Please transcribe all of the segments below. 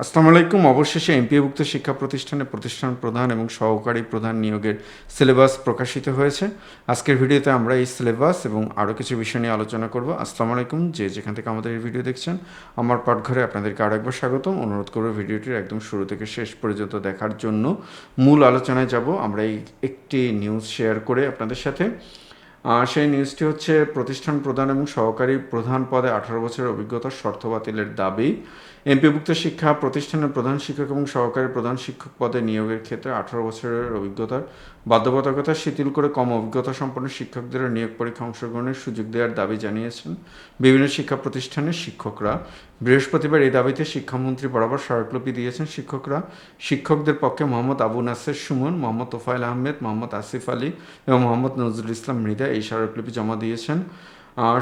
আসসালামু আলাইকুম। অবশেষে এমপিওভুক্ত শিক্ষা প্রতিষ্ঠানে প্রতিষ্ঠান প্রধান এবং সহকারী প্রধান নিয়োগের সিলেবাস প্রকাশিত হয়েছে। আজকের ভিডিওতে আমরা এই সিলেবাস এবং আরও কিছু বিষয় নিয়ে আলোচনা করব। আসসালামু আলাইকুম, যেখান থেকে আমাদের এই ভিডিও দেখছেন, আমার পাঠঘরে আপনাদেরকে আরও একবার স্বাগতম। অনুরোধ করব ভিডিওটির একদম শুরু থেকে শেষ পর্যন্ত দেখার জন্য। মূল আলোচনায় যাব। আমরা একটি নিউজ শেয়ার করে আপনাদের সাথে। সেই নিউজটি হচ্ছে প্রতিষ্ঠান প্রধান এবং সহকারী প্রধান পদে 18 বছরের অভিজ্ঞতার শর্ত বাতিলের দাবি। এমপিভুক্ত শিক্ষা প্রতিষ্ঠানের প্রধান শিক্ষক এবং সহকারী প্রধান শিক্ষক পদে নিয়োগের ক্ষেত্রে 18 বছরের অভিজ্ঞতার বাধ্যবাধকতা শিথিল করে কম অভিজ্ঞতা সম্পন্ন শিক্ষকদের নিয়োগ পরীক্ষা অংশগ্রহণের সুযোগ দেওয়ার দাবি জানিয়েছেন বিভিন্ন শিক্ষা প্রতিষ্ঠানের শিক্ষকরা। বৃহস্পতিবার এই দাবিতে শিক্ষামন্ত্রী বরাবর স্মারকলিপি দিয়েছেন শিক্ষকরা। শিক্ষকদের পক্ষে মোহাম্মদ আবু নাসের সুমন, মোহাম্মদ তোফায়েল আহমেদ, মোহাম্মদ আসিফ আলী এবং মোহাম্মদ নজরুল ইসলাম মৃধা এই স্মারকলিপি জমা দিয়েছেন।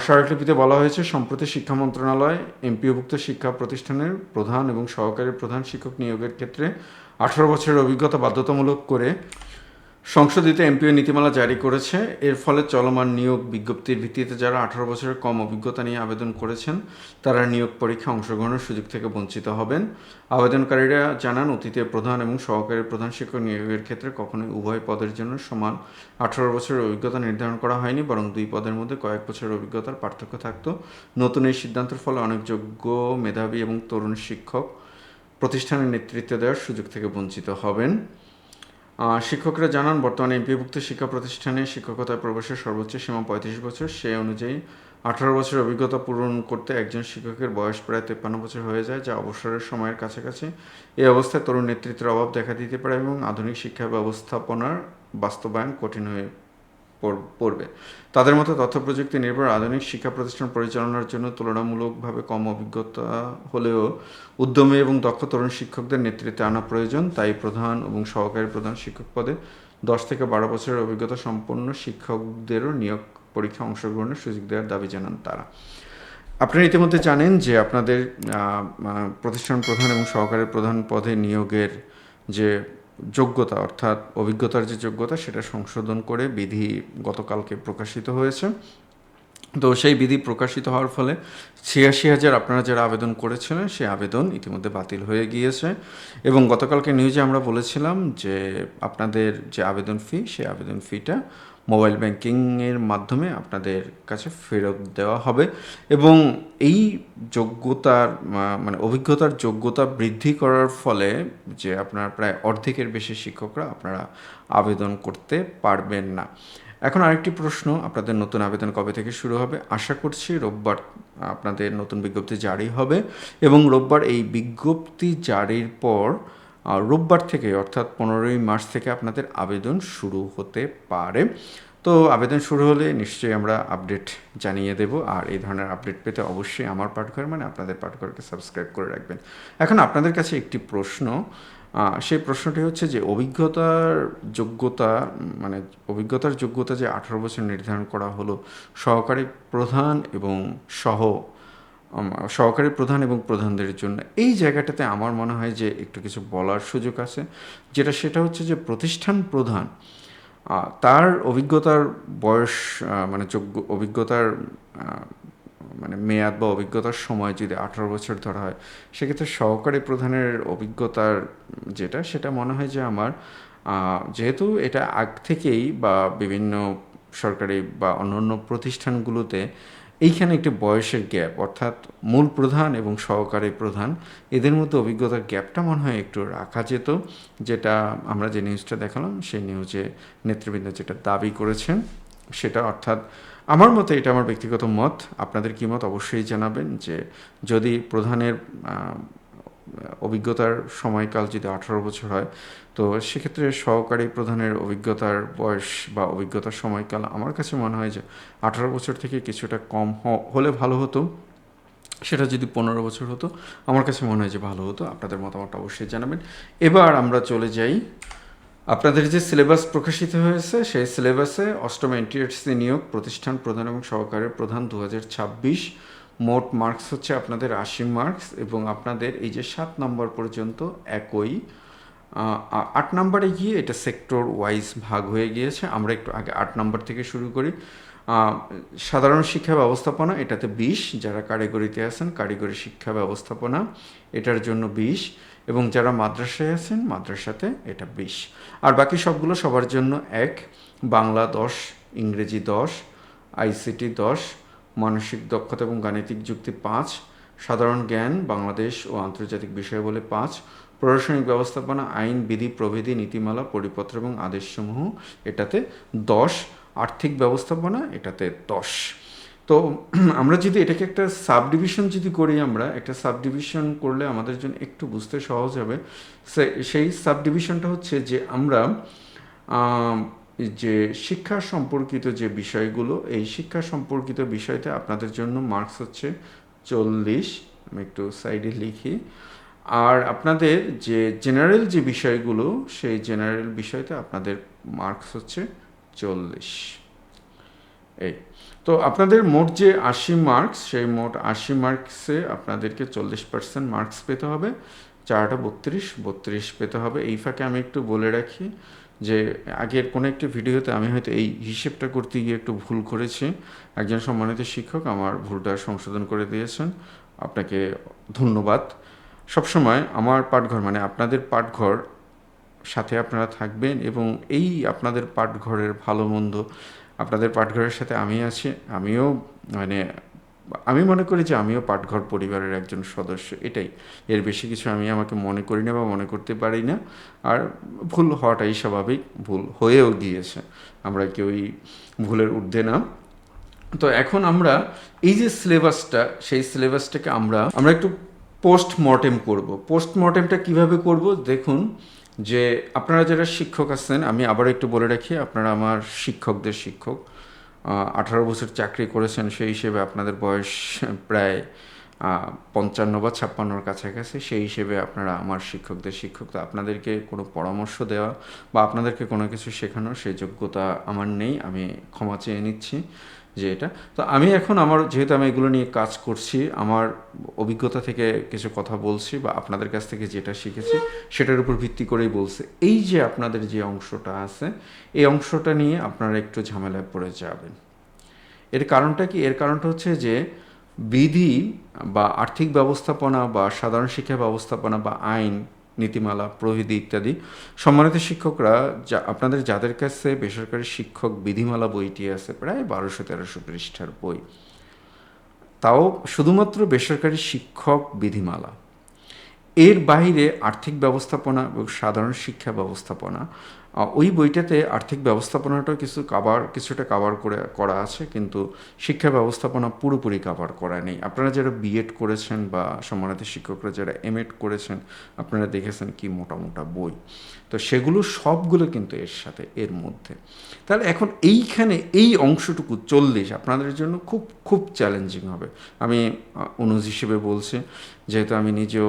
স্মারকলিপিতে বলা হয়েছে, সম্প্রতি শিক্ষা মন্ত্রণালয় এমপিওভুক্ত শিক্ষা প্রতিষ্ঠানের প্রধান এবং সহকারী প্রধান শিক্ষক নিয়োগের ক্ষেত্রে 18 বছরের অভিজ্ঞতা বাধ্যতামূলক করে সংশোধিত এমপিও নীতিমালা জারি করেছে। এর ফলে চলমান নিয়োগ বিজ্ঞপ্তির ভিত্তিতে যারা 18 বছরের কম অভিজ্ঞতা নিয়ে আবেদন করেছেন তারা নিয়োগ পরীক্ষা অংশগ্রহণের সুযোগ থেকে বঞ্চিত হবেন। আবেদনকারীরা জানান, অতীতে প্রধান এবং সহকারী প্রধান শিক্ষক নিয়োগের ক্ষেত্রে কখনোই উভয় পদের জন্য সমান 18 বছরের অভিজ্ঞতা নির্ধারণ করা হয়নি, বরং দুই পদের মধ্যে কয়েক বছরের অভিজ্ঞতার পার্থক্য থাকত। নতুন এই সিদ্ধান্তের ফলে অনেক যোগ্য, মেধাবী এবং তরুণ শিক্ষক প্রতিষ্ঠানের নেতৃত্ব দেওয়ার সুযোগ থেকে বঞ্চিত হবেন। শিক্ষকরা জানান, বর্তমানে এমপিওভুক্ত শিক্ষা প্রতিষ্ঠানে শিক্ষকতায় প্রবেশের সর্বোচ্চ সীমা 35 বছর। সেই অনুযায়ী 18 বছরের অভিজ্ঞতা পূরণ করতে একজন শিক্ষকের বয়স প্রায় 53 বছর হয়ে যায়, যা অবসরের সময়ের কাছাকাছি। এই অবস্থায় তরুণ নেতৃত্বের অভাব দেখা দিতে পারে এবং আধুনিক শিক্ষা ব্যবস্থাপনার বাস্তবায়ন কঠিন হয়ে পড়বে। তাদের মতো তথ্য প্রযুক্তি নির্ভর আধুনিক শিক্ষা প্রতিষ্ঠান পরিচালনার জন্য তুলনামূলকভাবে কম অভিজ্ঞতা হলেও উদ্যমী এবং দক্ষ তরুণ শিক্ষকদের নেতৃত্বে আনা প্রয়োজন। তাই প্রধান এবং সহকারী প্রধান শিক্ষক পদে 10 থেকে 12 বছরের অভিজ্ঞতা সম্পন্ন শিক্ষকদেরও নিয়োগ পরীক্ষা অংশগ্রহণের সুযোগ দেওয়ার দাবি জানান তারা। আপনারা ইতিমধ্যে জানেন যে আপনাদের প্রতিষ্ঠান প্রধান এবং সহকারী প্রধান পদে নিয়োগের যে যোগ্যতা, অর্থাৎ অভিজ্ঞতার যে যোগ্যতা, সেটা সংশোধন করে বিধি গতকালকে প্রকাশিত হয়েছে। তো সেই বিধি প্রকাশিত হওয়ার ফলে 86,000 আপনারা যারা আবেদন করেছিলেন সেই আবেদন ইতিমধ্যে বাতিল হয়ে গিয়েছে। এবং গতকালকে নিউজে আমরা বলেছিলাম যে আপনাদের যে আবেদন ফি, সেই আবেদন ফিটা মোবাইল ব্যাংকিংয়ের মাধ্যমে আপনাদের কাছে ফেরত দেওয়া হবে। এবং এই যোগ্যতার অভিজ্ঞতার যোগ্যতা বৃদ্ধি করার ফলে যে আপনার প্রায় অর্ধেকের বেশি শিক্ষকরা আপনারা আবেদন করতে পারবেন না। এখন আরেকটি প্রশ্ন, আপনাদের নতুন আবেদন কবে থেকে শুরু হবে? আশা করছি রোববার আপনাদের নতুন বিজ্ঞপ্তি জারি হবে এবং রোববার এই বিজ্ঞপ্তি জারির পর রোববার থেকে, অর্থাৎ 15ই মার্চ থেকে আপনাদের আবেদন শুরু হতে পারে। তো আবেদন শুরু হলে নিশ্চয়ই আমরা আপডেট জানিয়ে দেব। আর এই ধরনের আপডেট পেতে অবশ্যই আমার পাঠঘর আপনাদের পাঠঘরকে সাবস্ক্রাইব করে রাখবেন। এখন আপনাদের কাছে একটি প্রশ্ন, সেই প্রশ্নটি হচ্ছে যে অভিজ্ঞতার যোগ্যতা যে 18 বছর নির্ধারণ করা হলো সহকারী প্রধান এবং প্রধানদের জন্য, এই জায়গাটাতে আমার মনে হয় যে একটু কিছু বলার সুযোগ আছে। সেটা হচ্ছে যে প্রতিষ্ঠান প্রধান তার অভিজ্ঞতার বয়স অভিজ্ঞতার মেয়াদ বা অভিজ্ঞতার সময় যদি 18 বছর ধরা হয়, সেক্ষেত্রে সহকারী প্রধানের অভিজ্ঞতার সেটা মনে হয় যে আমার, যেহেতু এটা আগ থেকেই বা বিভিন্ন সরকারি বা অন্যান্য প্রতিষ্ঠানগুলোতে এইখানে একটি বয়সের গ্যাপ, অর্থাৎ মূল প্রধান এবং সহকারী প্রধান এদের মধ্যে অভিজ্ঞতার গ্যাপটা মনে হয় একটু রাখা যেত। যেটা আমরা যে নিউজটা দেখালাম, সেই নিউজে নেতৃবৃন্দ যেটা দাবি করেছেন সেটা, অর্থাৎ আমার মতে, এটা আমার ব্যক্তিগত মত, আপনাদের কী মত অবশ্যই জানাবেন, যে যদি প্রধানের অভিজ্ঞতার সময়কাল যদি 18 বছর হয়, তো সেক্ষেত্রে সহকারী প্রধানের অভিজ্ঞতার বয়স বা অভিজ্ঞতার সময়কাল আমার কাছে মনে হয় যে 18 বছর থেকে কিছুটা কম হলে ভালো হতো। সেটা যদি 15 বছর হতো, আমার কাছে মনে হয় যে ভালো হতো। আপনাদের মতামতটা অবশ্যই জানাবেন। এবার আমরা চলে যাই, আপনাদের যে সিলেবাস প্রকাশিত হয়েছে সেই সিলেবাসে অষ্টম এনটিআরসি নিয়োগ প্রতিষ্ঠান প্রধান এবং সহকারী প্রধান 2026 মোট মার্কস হচ্ছে আপনাদের 80 মার্কস এবং আপনাদের এই যে 7 নম্বর পর্যন্ত একই। 8 নম্বরে গিয়ে এটা সেক্টর ওয়াইজ ভাগ হয়ে গিয়েছে। আমরা একটু আগে 8 নম্বর থেকে শুরু করি। আহ, সাধারণ শিক্ষা ব্যবস্থাপনা এটাতে 20, যারা কারিগরিতে আছেন কারিগরি শিক্ষা ব্যবস্থাপনা এটার জন্য 20, এবং যারা মাদ্রাসায় আছেন মাদ্রাসাতে এটা 20। আর বাকি সবগুলো সবার জন্য এক। বাংলা 10, ইংরেজি 10, আইসিটি 10, মানসিক দক্ষতা এবং গাণিতিক যুক্তি 5, সাধারণ জ্ঞান বাংলাদেশ ও আন্তর্জাতিক বিষয় বলে 5, প্রশাসনিক ব্যবস্থাপনা আইন বিধি প্রভৃতি নীতিমালা পরিপত্র এবং আদেশসমূহ এটাতে 10, আর্থিক ব্যবস্থাপনা এটাতে 10। তো আমরা যদি এটাকে একটা সাব ডিভিশন যদি করি, আমরা একটা সাব ডিভিশন করলে আমাদের জন্য একটু বুঝতে সহজ হবে। সেই সাব ডিভিশনটা হচ্ছে যে আমরা যে শিক্ষা সম্পর্কিত যে বিষয়গুলো, এই শিক্ষা সম্পর্কিত বিষয়তে আপনাদের জন্য মার্কস হচ্ছে 40, আমি একটু সাইডে লিখি। আর আপনাদের যে জেনারেল যে বিষয়গুলো, সেই জেনারেল বিষয়তে আপনাদের মার্কস হচ্ছে 40। এই তো আপনাদের মোট যে 80 মার্কস, সেই মোট 80 মার্কসে আপনাদেরকে 40% মার্কস পেতে হবে। 4টা 32 পেতে হবে। এই ফাঁকে আমি একটু বলে রাখি যে আগের কোনো একটি ভিডিওতে আমি হয়তো এই হিসেবটা করতে গিয়ে একটু ভুল করেছি। একজন সম্মানিত শিক্ষক আমার ভুলটা সংশোধন করে দিয়েছেন, আপনাকে ধন্যবাদ। সবসময় আমার পাঠঘর মানে আপনাদের পাঠঘর সাথে আপনারা থাকবেন, এবং এই আপনাদের পাঠঘরের ভালো মন্দ, আপনাদের পাঠঘরের সাথে আমি আছি। আমিও মানে আমি মনে করি যে আমিও পাঠঘর পরিবারের একজন সদস্য, এটাই। এর বেশি কিছু আমি আমাকে মনে করি না বা মনে করতে পারি না। আর ভুল হওয়াটাই স্বাভাবিক, ভুল হয়েও গিয়েছে, আমরা কেউই ভুলের ঊর্ধ্বে না। তো এখন আমরা এই যে সিলেবাসটা, সেই সিলেবাসটাকে আমরা একটু পোস্টমর্টেম করব। পোস্টমর্টেমটা কিভাবে করব দেখুন, যে আপনারা যারা শিক্ষক আছেন, আমি আবার একটু বলে রাখি, আপনারা আমার শিক্ষকদের শিক্ষক, 18 বছর চাকরি করেছেন, সেই হিসেবে আপনাদের বয়স প্রায় 55 বা 56-র কাছাকাছি। সেই হিসেবে আপনারা আমার শিক্ষকদের শিক্ষক। তো আপনাদেরকে কোনো পরামর্শ দেওয়া বা আপনাদেরকে কোনো কিছু শেখানোর সেই যোগ্যতা আমার নেই, আমি ক্ষমা চেয়ে নিচ্ছি যে এটা। তো আমি এখন যেহেতু আমি এগুলো নিয়ে কাজ করছি, আমার অভিজ্ঞতা থেকে কিছু কথা বলছি বা আপনাদের কাছ থেকে যেটা শিখেছি সেটার উপর ভিত্তি করেই বলছি। এই যে আপনাদের যে অংশটা আছে, এই অংশটা নিয়ে আপনারা একটু ঝামেলায় পড়ে যাবেন। এর কারণটা কি? এর কারণটা হচ্ছে যে বিধি বা আর্থিক ব্যবস্থাপনা বা সাধারণ শিক্ষা ব্যবস্থাপনা বা আইন নীতিমালা প্রভৃতি ইত্যাদি, সম্মানিত শিক্ষকরা আপনাদের যাদের কাছে বেসরকারি শিক্ষক বিধিমালা বইটি আছে, প্রায় 1200-1300 পৃষ্ঠার বই, তাও শুধুমাত্র বেসরকারি শিক্ষক বিধিমালা, এর বাইরে আর্থিক ব্যবস্থাপনা এবং সাধারণ শিক্ষা ব্যবস্থাপনা, ওই বইটাতে আর্থিক ব্যবস্থাপনাটাও কিছুটা কাভার করা আছে, কিন্তু শিক্ষা ব্যবস্থাপনা পুরোপুরি কাভার করা নেই। আপনারা যারা বিএড করেছেন বা সম্মানিত শিক্ষকরা যারা এমএড করেছেন, আপনারা দেখেছেন কি মোটা মোটা বই, তো সেগুলো সবগুলো কিন্তু এর মধ্যে। তাহলে এখন এইখানে এই অংশটুকু 40 আপনাদের জন্য খুব খুব চ্যালেঞ্জিং হবে। আমি অনুজ হিসেবে বলছি, যেহেতু আমি নিজেও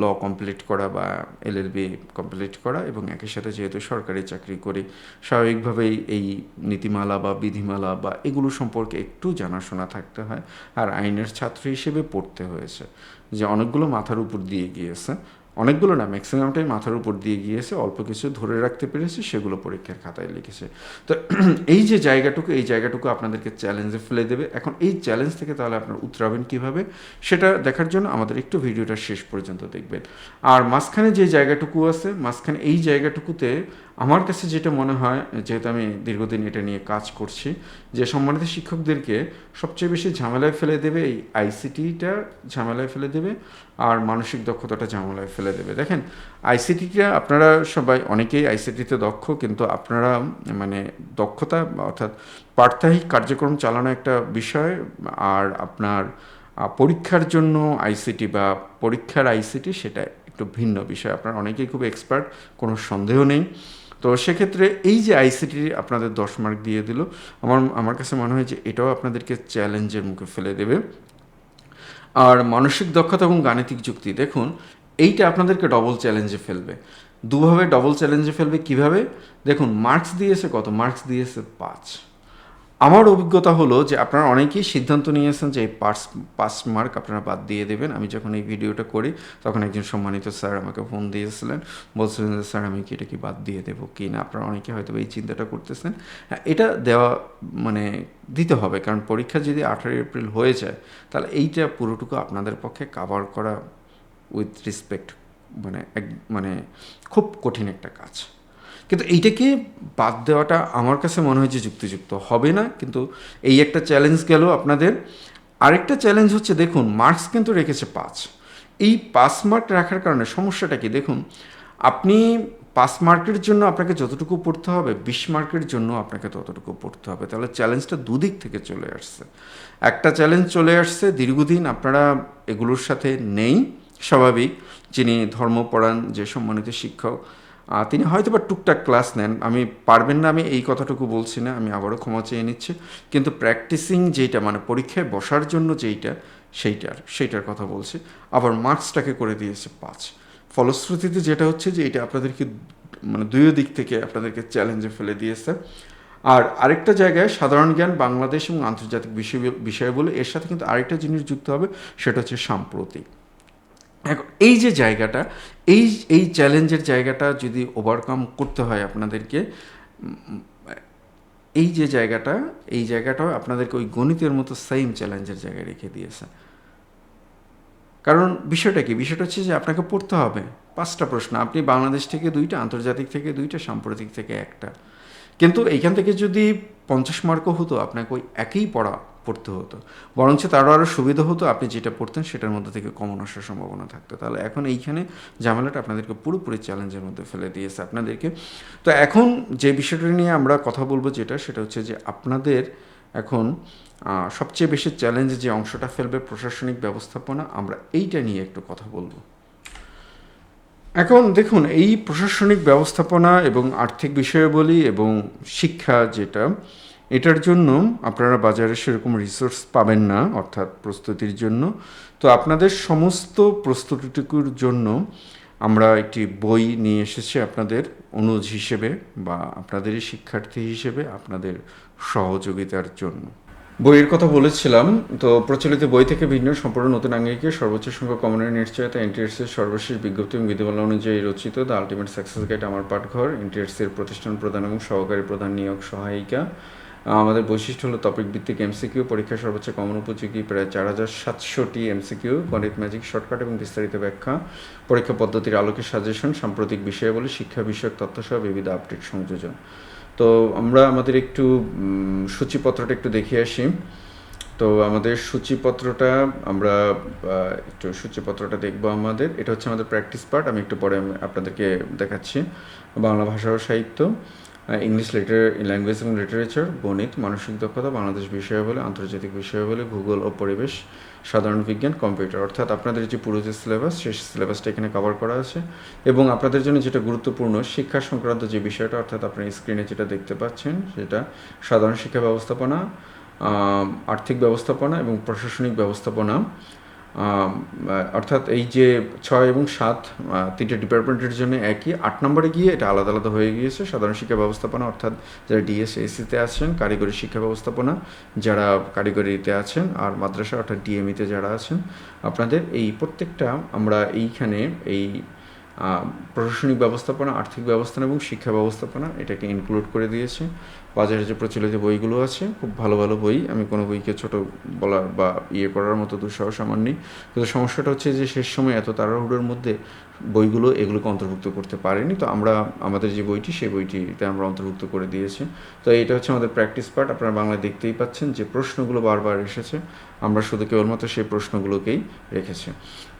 ল কমপ্লিট করা বা এলএলবি কমপ্লিট করা, এবং একই সাথে যেহেতু সরকারি চাকরি করি, স্বাভাবিকভাবেই এই নীতিমালা বা বিধিমালা বা এগুলো সম্পর্কে একটু জানাশোনা থাকতে হয়। আর আইনের ছাত্র হিসেবে পড়তে হয়েছে, যে অনেকগুলো মাথার উপর দিয়ে গিয়েছে, অনেকগুলো না, ম্যাক্সিমামটাই মাথার উপর দিয়ে গিয়েছে, অল্প কিছু ধরে রাখতে পেরেছে, সেগুলো পরীক্ষার খাতায় লিখেছে। তো এই যে জায়গাটুকু আপনাদেরকে চ্যালেঞ্জে ফেলে দেবে। এখন এই চ্যালেঞ্জ থেকে তাহলে আপনারা উতরাবেন কীভাবে, সেটা দেখার জন্য আমাদের একটু ভিডিওটা শেষ পর্যন্ত দেখবেন। আর মাঝখানে যে জায়গাটুকু আছে, মাঝখানে এই জায়গাটুকুতে আমার কাছে যেটা মনে হয়, যেহেতু আমি দীর্ঘদিন এটা নিয়ে কাজ করছি, যে সম্মানিত শিক্ষকদেরকে সবচেয়ে বেশি ঝামেলায় ফেলে দেবে এই আইসিটিটা, ঝামেলায় ফেলে দেবে, আর মানসিক দক্ষতাটা ঝামেলায় ফেলে দেবে। দেখেন, আইসিটিটা আপনারা সবাই অনেকেই আইসিটিতে দক্ষ, কিন্তু আপনারা মানে দক্ষতা অর্থাৎ প্রাত্যহিক কার্যক্রম চালানো একটা বিষয়, আর আপনার পরীক্ষার জন্য আইসিটি বা পরীক্ষার আইসিটি সেটা একটু ভিন্ন বিষয়। আপনারা অনেকেই খুব এক্সপার্ট, কোনো সন্দেহ নেই। তো সেক্ষেত্রে এই যে আইসিটি আপনাদের 10 মার্ক দিয়ে দিল, আমার কাছে মনে হয় যে এটাও আপনাদেরকে চ্যালেঞ্জের মুখে ফেলে দেবে। আর মানসিক দক্ষতা এবং গাণিতিক যুক্তি, দেখুন এইটা আপনাদেরকে ডবল চ্যালেঞ্জে ফেলবে, ডবল চ্যালেঞ্জে ফেলবে। কিভাবে? দেখুন, মার্কস দিয়েছে কত? মার্কস দিয়েছে 5। আমার অভিজ্ঞতা হলো যে আপনারা অনেকেই সিদ্ধান্ত নিয়েছেন যে এই পাস মার্ক আপনারা বাদ দিয়ে দেবেন। আমি যখন এই ভিডিওটা করি তখন একজন সম্মানিত স্যার আমাকে ফোন দিয়েছিলেন, বলছিলেন যে স্যার আমি কি এটা কি বাদ দিয়ে দেবো কি না। আপনারা অনেকে হয়তো এই চিন্তাটা করতেছেন। হ্যাঁ, এটা দেওয়া মানে দিতে হবে, কারণ পরীক্ষা যদি 18 এপ্রিল হয়ে যায় তাহলে এইটা পুরোটুকু আপনাদের পক্ষে কাভার করা উইথ রেসপেক্ট মানে খুব কঠিন একটা কাজ। কিন্তু এইটাকে বাদ দেওয়াটা আমার কাছে মনে হয় যে যুক্তিযুক্ত হবে না। কিন্তু এই একটা চ্যালেঞ্জ গেল আপনাদের। আরেকটা চ্যালেঞ্জ হচ্ছে, দেখুন মার্কস কিন্তু রেখেছে 5। এই 5 মার্ক রাখার কারণে সমস্যাটা কি দেখুন, আপনি 5 মার্কের জন্য আপনাকে যতটুকু পড়তে হবে 20 মার্কের জন্য আপনাকে ততটুকু পড়তে হবে। তাহলে চ্যালেঞ্জটা দুদিক থেকে চলে আসছে। একটা চ্যালেঞ্জ চলে আসছে, দীর্ঘদিন আপনারা এগুলোর সাথে নেই, স্বাভাবিক। যিনি ধর্ম পড়ান, যে সম্মানিত শিক্ষক, তিনি হয়তো বা টুকটাক ক্লাস নেন, আমি পারবেন না আমি এই কথাটুকু বলছি না, আমি আবারও ক্ষমা চেয়ে নিচ্ছি। কিন্তু প্র্যাকটিসিং যেইটা মানে পরীক্ষায় বসার জন্য যেইটা, সেইটার কথা বলছি। আবার মার্কসটাকে করে দিয়েছে 5। ফলশ্রুতিতে যেটা হচ্ছে যে এটা আপনাদেরকে মানে দুই দিক থেকে আপনাদেরকে চ্যালেঞ্জে ফেলে দিয়েছে। আর আরেকটা জায়গায় সাধারণ জ্ঞান, বাংলাদেশ এবং আন্তর্জাতিক বিষয় বলে এর সাথে কিন্তু আরেকটা জিনিস যুক্ত হবে, সেটা হচ্ছে সাম্প্রতিক। এখন এই যে জায়গাটা, এই এই চ্যালেঞ্জের জায়গাটা যদি ওভারকাম করতে হয় আপনাদেরকে, এই যে জায়গাটা, এই জায়গাটাও আপনাদেরকে ওই গণিতের মতো সেম চ্যালেঞ্জের জায়গায় রেখে দিয়েছে। কারণ বিষয়টা কি, বিষয়টা হচ্ছে যে আপনাকে পড়তে হবে 5টা প্রশ্ন। আপনি বাংলাদেশ থেকে 2টা, আন্তর্জাতিক থেকে 2টা, সাম্প্রতিক থেকে 1টা। কিন্তু এইখান থেকে যদি 50 মার্কও হতো, আপনাকে ওই একই পড়তে হতো। বরঞ্চ তারও আরও সুবিধা হতো, আপনি যেটা পড়তেন সেটার মধ্যে থেকে কমন আসার সম্ভাবনা থাকতো। তাহলে এখন এইখানে ঝামেলাটা আপনাদেরকে পুরোপুরি চ্যালেঞ্জের মধ্যে ফেলে দিয়েছে আপনাদেরকে। তো এখন যে বিষয়টা নিয়ে আমরা কথা বলবো, সেটা হচ্ছে যে আপনাদের এখন সবচেয়ে বেশি চ্যালেঞ্জ যে অংশটা ফেলবে প্রশাসনিক ব্যবস্থাপনা, আমরা এইটা নিয়ে একটু কথা বলবো। এখন দেখুন, এই প্রশাসনিক ব্যবস্থাপনা এবং আর্থিক বিষয়াবলী এবং শিক্ষা যেটা, এটার জন্য আপনারা বাজারে সেরকম রিসোর্স পাবেন না, অর্থাৎ প্রস্তুতির জন্য। তো আপনাদের সমস্ত প্রস্তুতিটুকুর জন্য আমরা একটি বই নিয়ে এসেছি আপনাদের অনুজ হিসেবে বা আপনাদেরই শিক্ষার্থী হিসেবে আপনাদের সহযোগিতার জন্য। বইয়ের কথা বলেছিলাম, তো প্রচলিত বই থেকে ভিন্ন সম্পূর্ণ নতুন আঙ্গিকে সর্বোচ্চ সংখ্যক কমনের নিশ্চয়তা, এনটিআরসির সর্বশেষ বিজ্ঞপ্তি এবং বিধিমালা অনুযায়ী রচিত দ্য আলটিমেট সাকসেস গাইড আমার পাঠঘর, এনটিআরসির প্রতিষ্ঠান প্রধান এবং সহকারী প্রধান নিয়োগ সহায়িকা। আমাদের বৈশিষ্ট্য হলো টপিক ভিত্তিক এমসিকিউ, পরীক্ষা সর্বোচ্চ কমন উপযোগী প্রায় 4700টি এমসিকিউ, গণিত ম্যাজিক শর্টকাট এবং বিস্তারিত ব্যাখ্যা, পরীক্ষা পদ্ধতির আলোকে সাজেশন, সাম্প্রতিক বিষয়াবলী, শিক্ষা বিষয়ক তথ্যসহ বিবিধ আপডেট সংযোজন। তো আমরা আমাদের একটু সূচিপত্রটা একটু দেখে আসি। তো আমাদের সূচিপত্রটা আমরা একটু সূচিপত্রটা দেখবো আমাদের। এটা হচ্ছে আমাদের প্র্যাকটিস পার্ট, আমি একটু পরে আপনাদেরকে দেখাচ্ছি। বাংলা ভাষা ও সাহিত্য, ইংলিশ ল্যাঙ্গুয়েজ এবং লিটারেচার, গণিত, মানসিক দক্ষতা, বাংলাদেশ বিষয়াবলী, আন্তর্জাতিক বিষয়াবলী, ভূগোল ও পরিবেশ, সাধারণ বিজ্ঞান, কম্পিউটার। অর্থাৎ আপনাদের যে পুরো যে সিলেবাস, সেই সিলেবাসটা এখানে কভার করা আছে। এবং আপনাদের জন্য যেটা গুরুত্বপূর্ণ, শিক্ষা সংক্রান্ত যে বিষয়টা, অর্থাৎ আপনার স্ক্রিনে যেটা দেখতে পাচ্ছেন, সেটা সাধারণ শিক্ষা ব্যবস্থাপনা, আর্থিক ব্যবস্থাপনা এবং প্রশাসনিক ব্যবস্থাপনা। অর্থাৎ এই যে 6 এবং 7 তিনটে ডিপার্টমেন্টের জন্য একই, 8 নম্বরে গিয়ে এটা আলাদা আলাদা হয়ে গিয়েছে। সাধারণ শিক্ষা ব্যবস্থাপনা অর্থাৎ যারা ডিএসএসিতে আছেন, কারিগরি শিক্ষা ব্যবস্থাপনা যারা কারিগরিতে আছেন, আর মাদ্রাসা অর্থাৎ ডিএমইতে যারা আছেন, আপনাদের এই প্রত্যেকটা আমরা এইখানে এই প্রশাসনিক ব্যবস্থাপনা, আর্থিক ব্যবস্থাপনা এবং শিক্ষা ব্যবস্থাপনা এটাকে ইনক্লুড করে দিয়েছে। বাজারে যে প্রচলিত বইগুলো আছে, খুব ভালো ভালো বই, আমি কোনো বইকে ছোট বলার বা করার মতো দুঃসাহস আমার নেই। কিন্তু সমস্যাটা হচ্ছে যে শেষ সময় এত তাড়াহুড়োর মধ্যে বইগুলো এগুলোকে অন্তর্ভুক্ত করতে পারিনি। তো আমরা আমাদের যে বইটি, সেই বইটিতে আমরা অন্তর্ভুক্ত করে দিয়েছি। তো এটা হচ্ছে আমাদের প্র্যাকটিস পার্ট। আপনারা বাংলায় দেখতেই পাচ্ছেন যে প্রশ্নগুলো বারবার এসেছে, আমরা শুধু কেবলমাত্র সেই প্রশ্নগুলোকেই রেখেছি।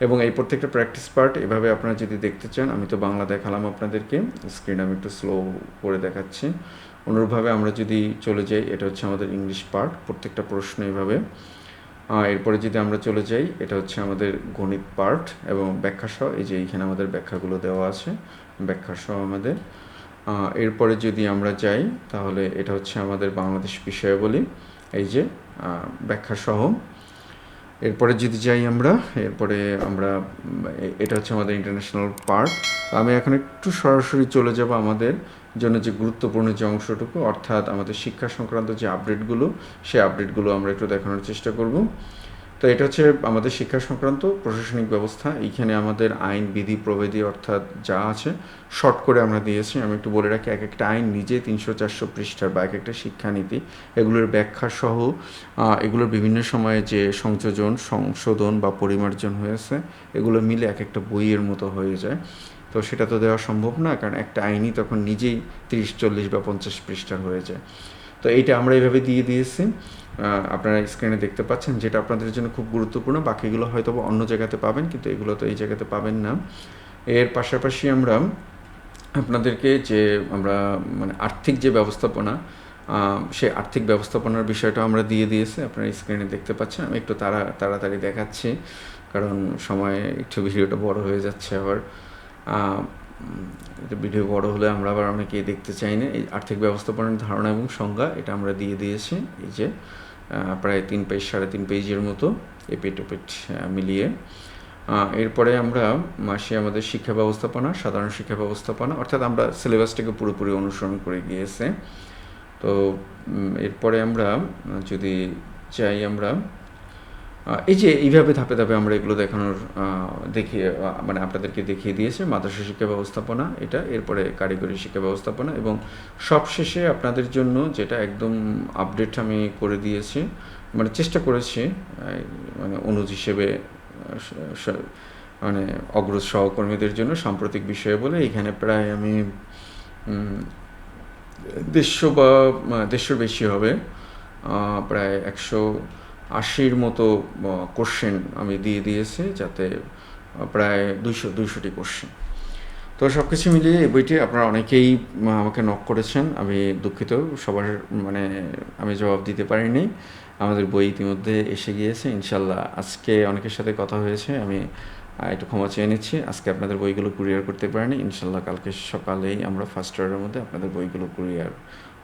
এবং এই প্রত্যেকটা প্র্যাকটিস পার্ট এভাবে আপনারা যদি দেখতে চান, আমি তো বাংলা দেখালাম আপনাদেরকে, স্ক্রিন আমি একটু স্লো করে দেখাচ্ছি। অনুরূপভাবে আমরা যদি চলে যাই, এটা হচ্ছে আমাদের ইংলিশ পার্ট, প্রত্যেকটা প্রশ্ন এভাবে। এরপরে যদি আমরা চলে যাই, এটা হচ্ছে আমাদের গণিত পার্ট এবং ব্যাখ্যা সহ, এই যে এইখানে আমাদের ব্যাখ্যাগুলো দেওয়া আছে, ব্যাখ্যা সহ আমাদের। এরপরে যদি আমরা যাই, তাহলে এটা হচ্ছে আমাদের বাংলাদেশ বিষয়াবলী, এই যে ব্যাখ্যা সহ। এরপরে যদি যাই আমরা, এরপরে আমরা এটা হচ্ছে আমাদের ইন্টারন্যাশনাল পার্ট। আমি এখন একটু সরাসরি চলে যাব আমাদের জন্য যে গুরুত্বপূর্ণ যে অংশটুকু, অর্থাৎ আমাদের শিক্ষা সংক্রান্ত যে আপডেটগুলো, সেই আপডেটগুলো আমরা একটু দেখানোর চেষ্টা করব। তো এটা হচ্ছে আমাদের শিক্ষা সংক্রান্ত প্রশাসনিক ব্যবস্থা। এইখানে আমাদের আইন বিধি প্রভেদি অর্থাৎ যা আছে শর্ট করে আমরা দিয়েছি। আমি একটু বলে রাখি, এক একটা আইন নিজে 300-400 পৃষ্ঠার, বা এক একটা শিক্ষানীতি, এগুলোর ব্যাখ্যা সহ এগুলোর বিভিন্ন সময়ে যে সংযোজন, সংশোধন বা পরিমার্জন হয়েছে, এগুলো মিলে এক একটা বইয়ের মতো হয়ে যায়। তো সেটা তো দেওয়া সম্ভব না, কারণ একটা আইনই তখন নিজেই 30, 40 বা 50 পৃষ্ঠার হয়ে যায়। তো এইটা আমরা এইভাবে দিয়ে দিয়েছি, আপনারা স্ক্রিনে দেখতে পাচ্ছেন, যেটা আপনাদের জন্য খুব গুরুত্বপূর্ণ। বাকিগুলো হয়তো অন্য জায়গাতে পাবেন, কিন্তু এগুলো তো এই জায়গাতে পাবেন না। এর পাশাপাশি আমরা আপনাদেরকে যে আমরা মানে আর্থিক যে ব্যবস্থাপনা, সেই আর্থিক ব্যবস্থাপনার বিষয়টা আমরা দিয়ে দিয়েছি, আপনারা স্ক্রিনে দেখতে পাচ্ছেন। আমি একটু তাড়াতাড়ি দেখাচ্ছি, কারণ সময় একটু ভিডিওটা বড় হয়ে যাচ্ছে। আবার ভিডিও বড় হলে আমরা আবার অনেকেই দেখতে চাই না। এই আর্থিক ব্যবস্থাপনার ধারণা এবং সংজ্ঞা এটা আমরা দিয়ে দিয়েছি। এই যে প্রায় 3 পেজ, 3.5 পেজের মতো এপিট ওপিট মিলিয়ে। এরপরে আমরা মাসে আমাদের শিক্ষা ব্যবস্থাপনা, সাধারণ শিক্ষা ব্যবস্থাপনা, অর্থাৎ আমরা সিলেবাসটাকে পুরোপুরি অনুসরণ করে গিয়েছে। তো এরপরে আমরা যদি চাই, আমরা এই যে এইভাবে ধাপে ধাপে আমরা এগুলো দেখানোর দেখিয়ে মানে আপনাদেরকে দেখিয়ে দিয়েছে। মাদ্রাসা শিক্ষা ব্যবস্থাপনা এটা, এরপরে কারিগরি শিক্ষা ব্যবস্থাপনা, এবং সবশেষে আপনাদের জন্য যেটা একদম আপডেট আমি করে দিয়েছি, মানে চেষ্টা করেছি মানে অনুজ হিসেবে, মানে অগ্রজ সহকর্মীদের জন্য সাম্প্রতিক বিষয় বলে এখানে প্রায় আমি 150 বা 150 বেশি হবে, প্রায় 180-র মতো কোশ্চেন আমি দিয়ে দিয়েছি, যাতে প্রায় 200টি কোশ্চেন। তো সব কিছু মিলিয়ে এই বইটি আপনারা অনেকেই আমাকে নক করেছেন, আমি দুঃখিত, সবার মানে আমি জবাব দিতে পারিনি। আমাদের বই ইতিমধ্যে এসে গিয়েছে ইনশাল্লাহ। আজকে অনেকের সাথে কথা হয়েছে, আমি একটু ক্ষমা চেয়ে নিচ্ছি, আজকে আপনাদের বইগুলো কুরিয়ার করতে পারিনি। ইনশাল্লাহ কালকে সকালেই আমরা ফার্স্ট আওয়ারের মধ্যে আপনাদের বইগুলো কুরিয়ার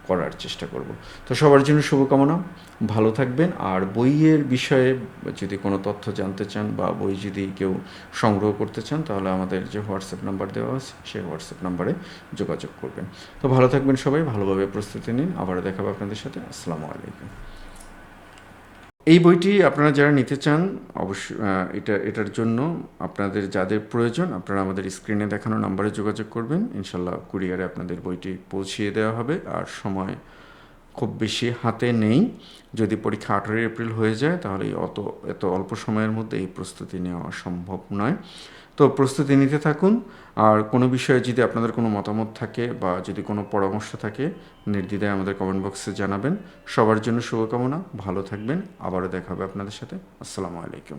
করার চেষ্টা করব। তো সবার জন্য শুভকামনা, ভালো থাকবেন। আর বইয়ের বিষয়ে যদি কোনো তথ্য জানতে চান বা বই যদি কেউ সংগ্রহ করতে চান, তাহলে আমাদের যে হোয়াটসঅ্যাপ নাম্বার দেওয়া আছে সেই হোয়াটসঅ্যাপ নাম্বারে যোগাযোগ করবেন। তো ভালো থাকবেন সবাই, ভালোভাবে প্রস্তুতি নিন। আবারও দেখাবো আপনাদের সাথে। আসসালামু আলাইকুম। এই বইটি আপনারা যারা নিতে চান, অবশ্যই এটার জন্য আপনাদের যাদের প্রয়োজন, আপনারা আমাদের স্ক্রিনে দেখানো নাম্বারে যোগাযোগ করবেন। ইনশাল্লাহ কুরিয়ারে আপনাদের বইটি পৌঁছিয়ে দেওয়া হবে। আর সময় খুব বেশি হাতে নেই। যদি পরীক্ষা 18 এপ্রিল হয়ে যায়, তাহলে এত অল্প সময়ের মধ্যে এই প্রস্তুতি নেওয়া সম্ভব নয়। তো প্রস্তুতি নিতে থাকুন। আর কোনো বিষয়ে যদি আপনাদের কোনো মতামত থাকে বা যদি কোনো পরামর্শ থাকে, নির্দ্বিধায় আমাদের কমেন্ট বক্সে জানাবেন। সবার জন্য শুভকামনা, ভালো থাকবেন। আবারও দেখা হবে আপনাদের সাথে। আসসালামু আলাইকুম।